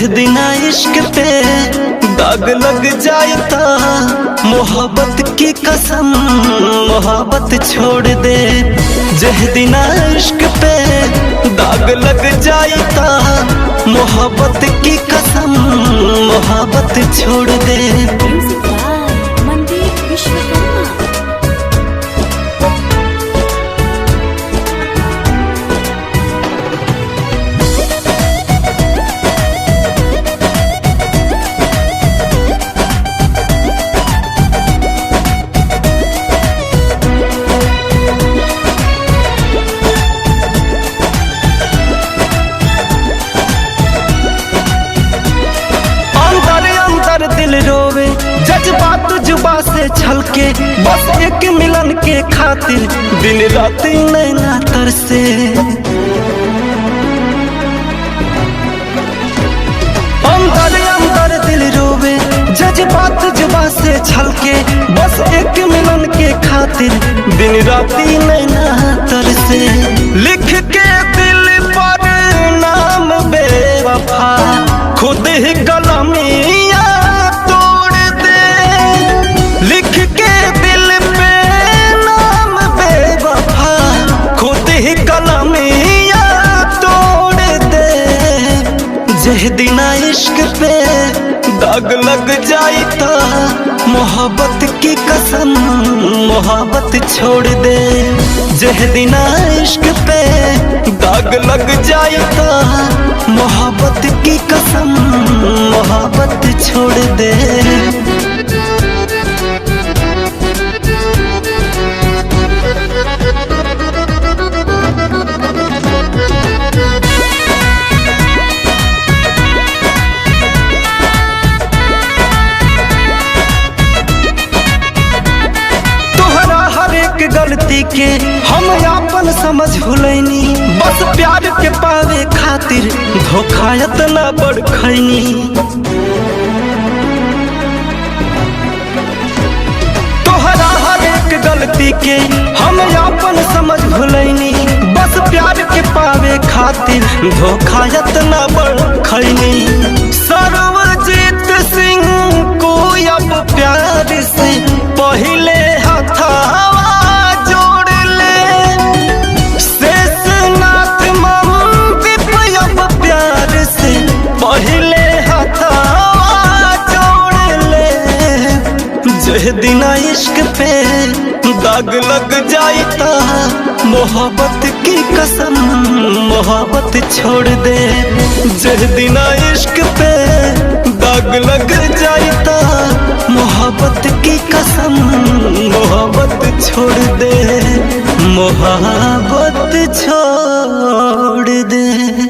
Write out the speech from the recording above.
जिह दिन इश्क पे दाग लग जाता, मोहब्बत की कसम मोहब्बत छोड़ दे। जिह दिन इश्क पे दाग लग जाता, मोहब्बत की कसम मोहब्बत छोड़ दे। Music by Mandeep Vishwakarma. दिल रोवे जज्बात जुबा से छलके, बस एक मिलन के खातिर दिन रात नैना तरसे। अंदर अंदर दिल रोवे जज्बात जुबा से छलके, बस एक मिलन के खातिर दिन रात नैना तरसे। लिख के दिल पर नाम बेवफा खुद ही कलमिया जिह दिन इश्क पे दाग लग जाता, मोहब्बत की कसम मोहब्बत छोड़ दे। जिह दिन इश्क पे दाग लग जाता, मोहब्बत की कसम मोहब्बत छोड़ दे। गलती के हम आपन समझ भुलैनी, बस प्यार के पावे खातिर धोखायत ना बड़ खैनी। तोहरा हर एक गलती के हम आपन समझ भुलैनी, बस प्यार के पावे खातिर धोखायत ना बड़ खैनी। सर्वजीत सिंह को अब प्यार से पहले हथावा जिह दिन इश्क पे दाग लग जाता, मोहब्बत की कसम मोहब्बत छोड़ दे। जिह दिन इश्क पे दाग लग जाता, मोहब्बत की कसम मोहब्बत छोड़ दे, मोहब्बत छोड़ दे।